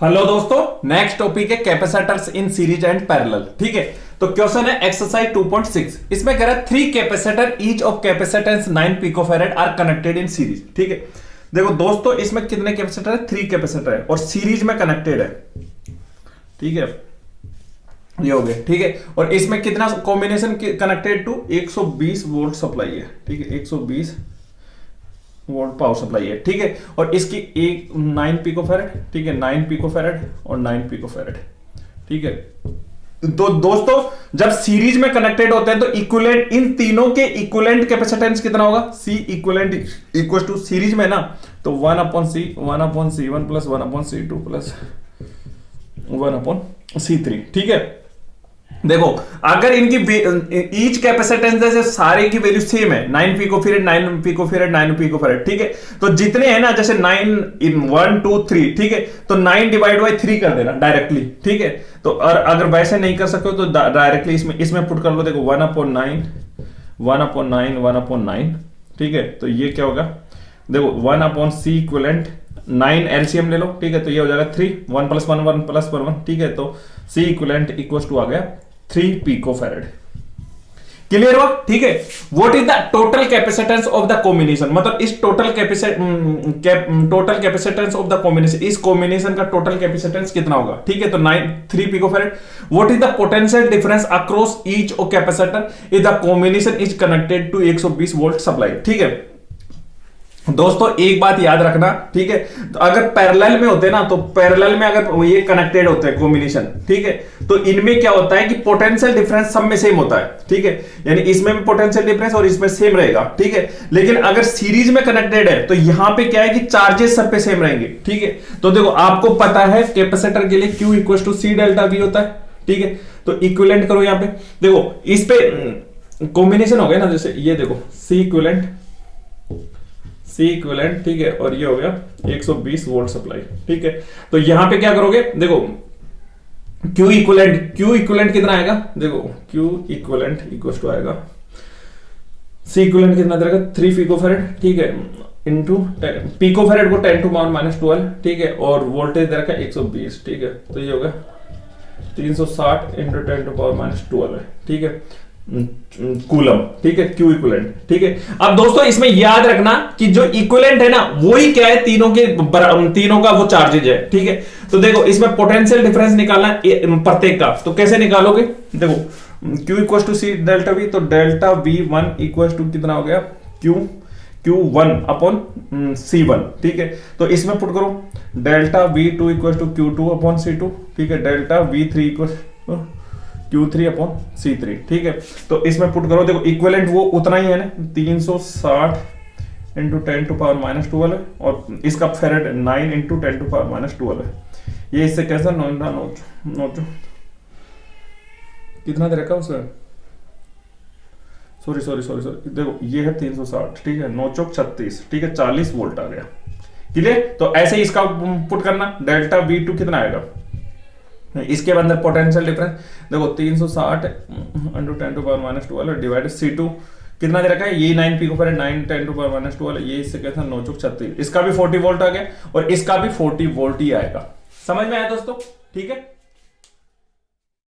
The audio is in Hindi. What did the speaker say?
हेलो दोस्तों, नेक्स्ट टॉपिक है capacitors in series and parallel. ठीक है, तो क्वेश्चन है एक्सरसाइज 2.6। इसमें कह रहा है 3 capacitor each of capacitance 9 picofarad are connected in series. ठीक है, देखो दोस्तों, इसमें कितने कैपेसिटर है? 3 कैपेसिटर है और सीरीज में कनेक्टेड है। ठीक है, ये हो गए। ठीक है, और इसमें कितना combination connected to 120 volt supply है। ठीक है, 120 वोल्ट पावर सप्लाई है। ठीक है, और इसकी एक 9 पिकोफैरेड। ठीक है, 9 पिकोफैरेड और 9 पिकोफैरेड। ठीक है, तो दोस्तों जब सीरीज में कनेक्टेड होते हैं तो इक्विवेलेंट, इन तीनों के इक्विवेलेंट कैपेसिटेंस कितना होगा? C equivalent equal to series में ना, तो 1/C1 plus 1/C2 plus 1/C3। ठीक है, देखो अगर इनकी ईच कैपेसिटेंस जैसे सारे की वैल्यू सेम है, 9 पिकोफैरेड 9 पिकोफैरेड 9 पिकोफैरेड। ठीक है, तो जितने हैं ना, जैसे 9 इन 1 2 3। ठीक है, तो 9 डिवाइड बाई 3 कर देना डायरेक्टली। ठीक है, तो और अगर वैसे नहीं कर सकते तो डायरेक्टली इसमें पुट कर लो। देखो 1/9 1/9 1/9। ठीक है, तो ये क्या होगा? देखो 1/C इक्विवेलेंट 9 एलसीएम ले लो। ठीक है, तो ये हो जाएगा 3 1 + 1 1 + 1 1। ठीक है, तो C इक्विवेलेंट इक्वल टू आ गया 3 पिकोफैरेड। क्लियर हुआ? ठीक है, what is the total capacitance of the combination, मतलब इस total capacitance of the combination, इस कॉम्बिनेशन का टोटल कैपेसिटेंस कितना होगा? ठीक है, तो 3 picofarad. What is the potential difference across each of capacitor if the combination is connected to 120 volt supply. ठीक है दोस्तों, एक बात याद रखना। ठीक है, तो अगर पैरेलल में होते ना, तो पैरेलल में अगर ये कनेक्टेड होते हैं कॉम्बिनेशन, ठीक है, तो इनमें क्या होता है कि पोटेंशियल डिफरेंस सब में सेम होता है। ठीक है, यानी इसमें भी पोटेंशियल डिफरेंस और इसमें सेम रहेगा। ठीक है, लेकिन अगर सीरीज में कनेक्टेड है तो यहां पे क्या है कि चार्जेस सब पे सेम रहेंगे। ठीक है, तो देखो आपको पता है कैपेसिटर के लिए Q equal to C delta V होता है। ठीक है, तो इक्विवेलेंट करो यहां पे। देखो इस पे कॉम्बिनेशन हो गया ना, जैसे ये देखो C इक्विवेलेंट। ठीक है, और ये हो गया 120 वोल्ट सप्लाई। ठीक है, तो यहां पे क्या करोगे? देखो Q इक्विवेलेंट कितना आएगा? देखो Q इक्विवेलेंट इक्वल टू आएगा C इक्विवेलेंट कितना रहेगा? 3 पिकोफैरेड। ठीक है, इनटू पिकोफैरेड को 10⁻⁻12। ठीक है, और वोल्टेज दे रखा है 120। ठीक है, तो ये होगा 360 × 10⁻12 है। ठीक है, कूलम। ठीक है, Q इक्विवेलेंट। ठीक है, अब दोस्तों इसमें याद रखना कि जो इक्विवेलेंट है ना, वही क्या है, तीनों का वो चार्जेज है। ठीक है, तो देखो इसमें पोटेंशियल डिफरेंस निकालना है प्रत्येक का, तो कैसे निकालोगे? देखो Q equal to C delta V, तो डेल्टा V1 इक्वल टू कितना हो गया? Q1/C1। ठीक है, तो इसमें पुट करो delta V2 equal to Q2/C2। ठीक है, डेल्टा V3 इक्वल Q3/C3। ठीक है, तो इसमें पुट करो। देखो इक्विवेलेंट वो उतना ही है ना, 360 × 10⁻⁻12 है, और इसका फेरेड 9 × 10⁻⁻12 है। ये इससे कैसा नोचो कितना दे रखा उसमें? सॉरी, देखो ये है 360। ठीक है, 9 चौक 36। ठीक है, 40 वोल्ट आ गया। क्लियर? तो ऐसे ही इसका पुट करना। डेल्टा V2 कितना आएगा? इसके अंदर पोटेंशियल डिफरेंस देखो 360 × 10⁻⁻12 डिवाइड C2 कितना दे रखा है? ये 9 पिकोफैरेड 9 10⁻⁻12। ये इससे कहता है 9 चौक 36। इसका भी 40 वोल्ट आ गया और इसका भी 40 वोल्ट ही आएगा। समझ में आया दोस्तों? ठीक है।